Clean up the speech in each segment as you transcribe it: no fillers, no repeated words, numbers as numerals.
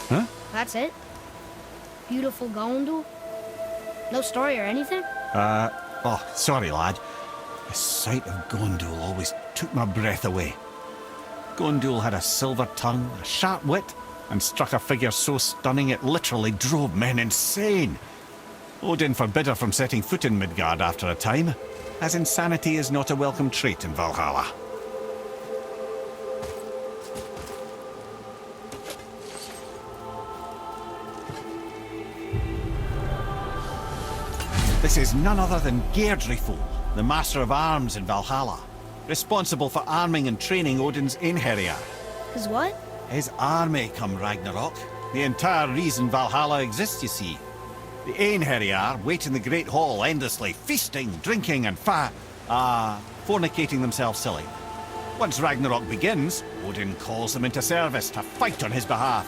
Huh? That's it? Beautiful Gondul? No story or anything? Oh, sorry, lad. The sight of Gondul always took my breath away. Gondul had a silver tongue, a sharp wit, and struck a figure so stunning it literally drove men insane. Odin forbid her from setting foot in Midgard after a time, as insanity is not a welcome trait in Valhalla. This is none other than Geirdriful, the Master of Arms in Valhalla, responsible for arming and training Odin's Einherjar. His what? His army come Ragnarok. The entire reason Valhalla exists, you see. The Einherjar wait in the Great Hall endlessly, feasting, drinking and fornicating themselves silly. Once Ragnarok begins, Odin calls them into service to fight on his behalf.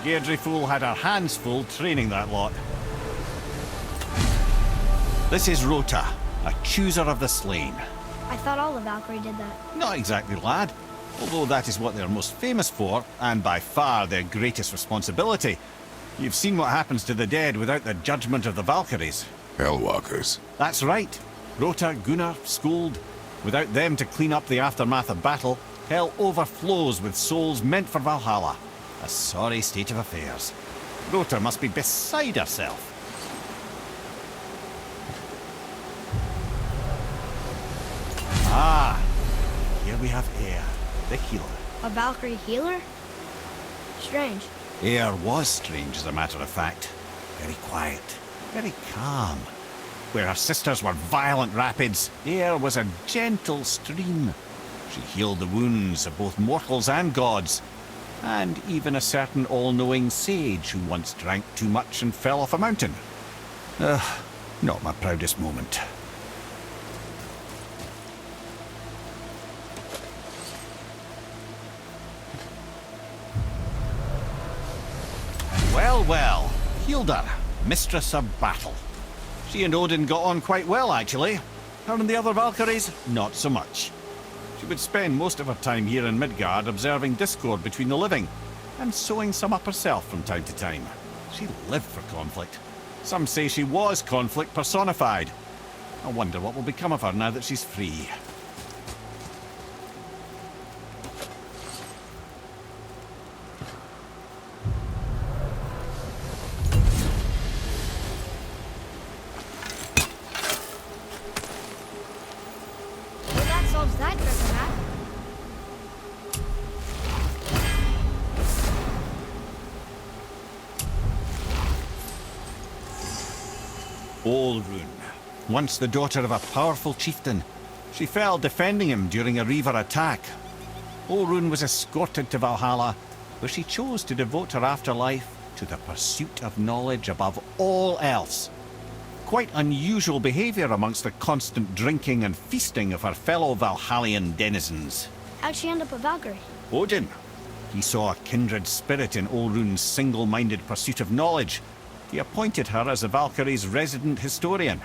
Geirdriful had her hands full training that lot. This is Rota, accuser of the slain. I thought all the Valkyrie did that. Not exactly, lad. Although that is what they're most famous for, and by far their greatest responsibility. You've seen what happens to the dead without the judgment of the Valkyries. Hellwalkers. That's right. Rota, Gunnar, Skuld. Without them to clean up the aftermath of battle, hell overflows with souls meant for Valhalla. A sorry state of affairs. Rota must be beside herself. Ah, here we have Eir, the healer. A Valkyrie healer? Strange. Eir was strange, as a matter of fact. Very quiet, very calm. Where her sisters were violent rapids, Eir was a gentle stream. She healed the wounds of both mortals and gods, and even a certain all-knowing sage who once drank too much and fell off a mountain. Not my proudest moment. Well, Hildr, mistress of battle. She and Odin got on quite well, actually. Her and the other Valkyries, not so much. She would spend most of her time here in Midgard observing discord between the living, and sewing some up herself from time to time. She lived for conflict. Some say she was conflict personified. I wonder what will become of her now that she's free. Olrun, once the daughter of a powerful chieftain. She fell defending him during a Reaver attack. Olrun was escorted to Valhalla, where she chose to devote her afterlife to the pursuit of knowledge above all else. Quite unusual behavior amongst the constant drinking and feasting of her fellow Valhallian denizens. How'd she end up a Valkyrie? Odin. He saw a kindred spirit in Olrun's single-minded pursuit of knowledge. He appointed her as the Valkyrie's resident historian.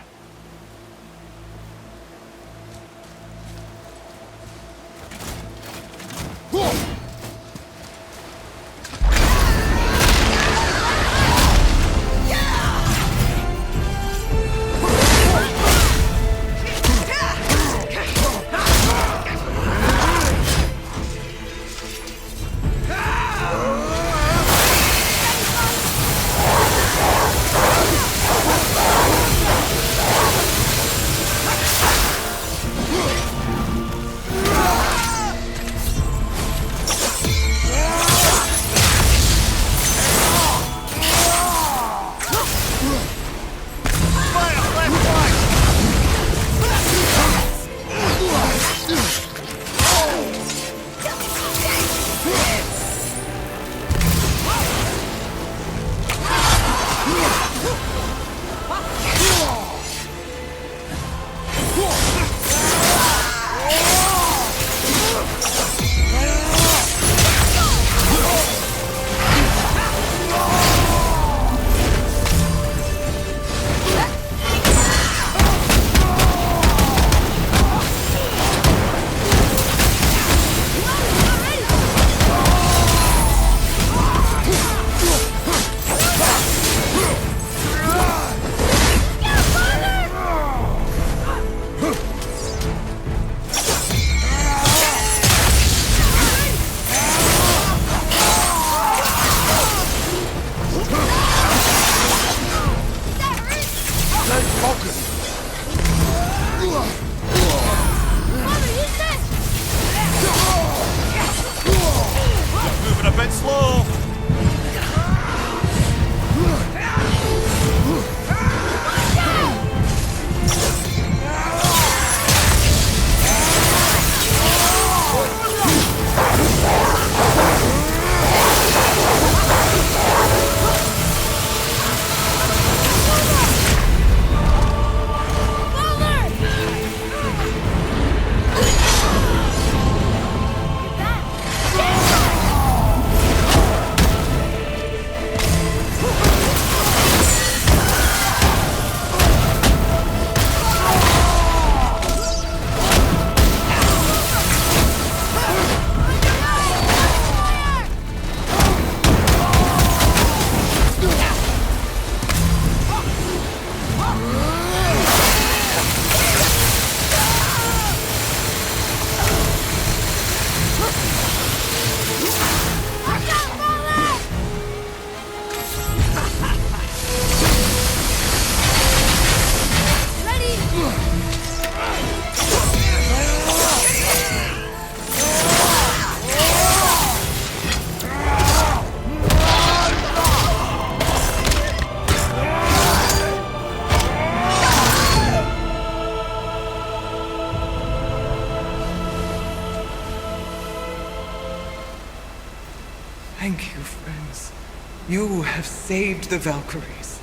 You have saved the Valkyries.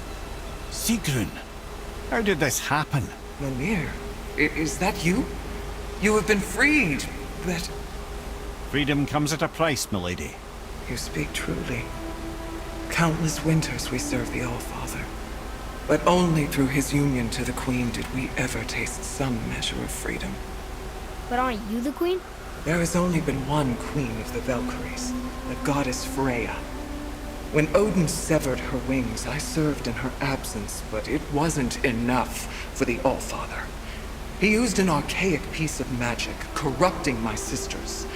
Sigrun, how did this happen? Mimir, is that you? You have been freed, but... Freedom comes at a price, milady. You speak truly. Countless winters we serve the All-Father. But only through his union to the Queen did we ever taste some measure of freedom. But aren't you the queen? There has only been one Queen of the Valkyries, the goddess Freya. When Odin severed her wings, I served in her absence, but it wasn't enough for the All-Father. He used an archaic piece of magic, corrupting my sisters.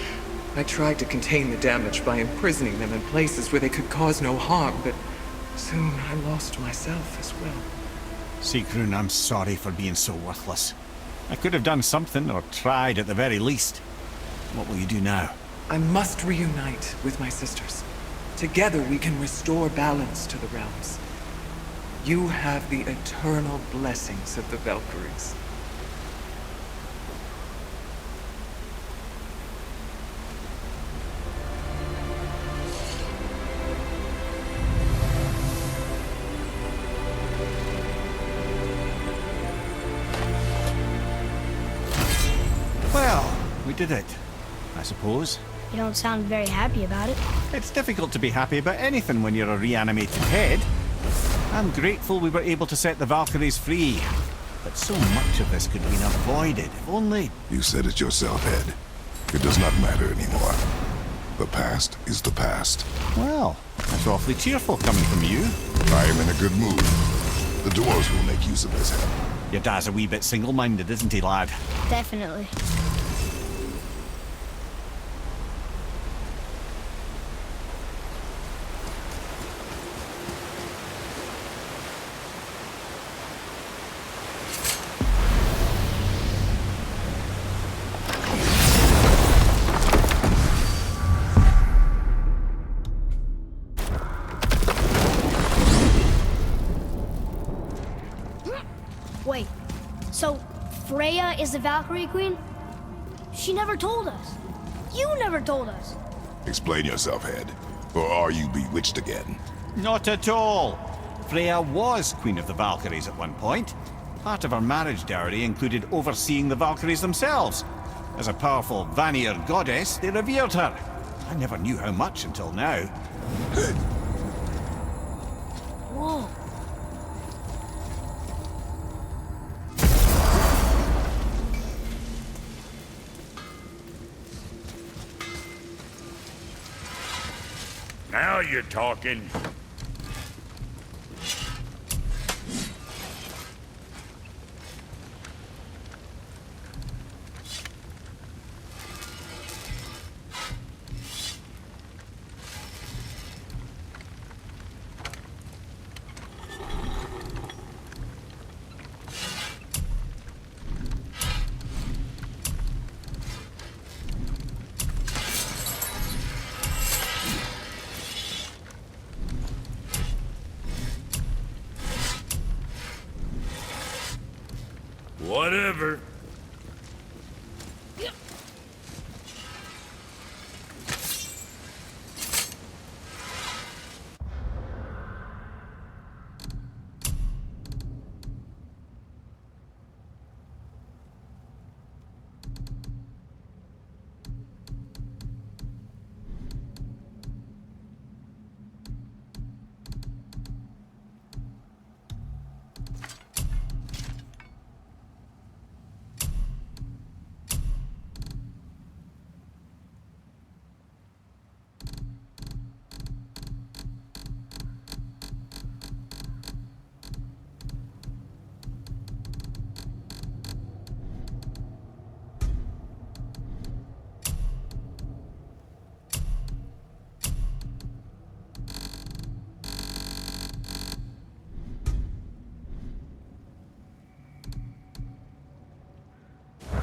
I tried to contain the damage by imprisoning them in places where they could cause no harm, but soon I lost myself as well. Sigrun, I'm sorry for being so worthless. I could have done something, or tried at the very least. What will you do now? I must reunite with my sisters. Together we can restore balance to the realms. You have the eternal blessings of the Valkyries. Well, we did it, I suppose. You don't sound very happy about it. It's difficult to be happy about anything when you're a reanimated head. I'm grateful we were able to set the Valkyries free. But so much of this could have been avoided, if only... You said it yourself, Ed. It does not matter anymore. The past is the past. Well, that's awfully cheerful coming from you. I am in a good mood. The dwarves will make use of this help. Your dad's a wee bit single-minded, isn't he, lad? Definitely. Wait, so Freya is the Valkyrie Queen? She never told us. You never told us. Explain yourself, Ed. Or are you bewitched again? Not at all. Freya was Queen of the Valkyries at one point. Part of her marriage dowry included overseeing the Valkyries themselves. As a powerful Vanir goddess, they revered her. I never knew how much until now. Whoa. Now you're talking. Whatever.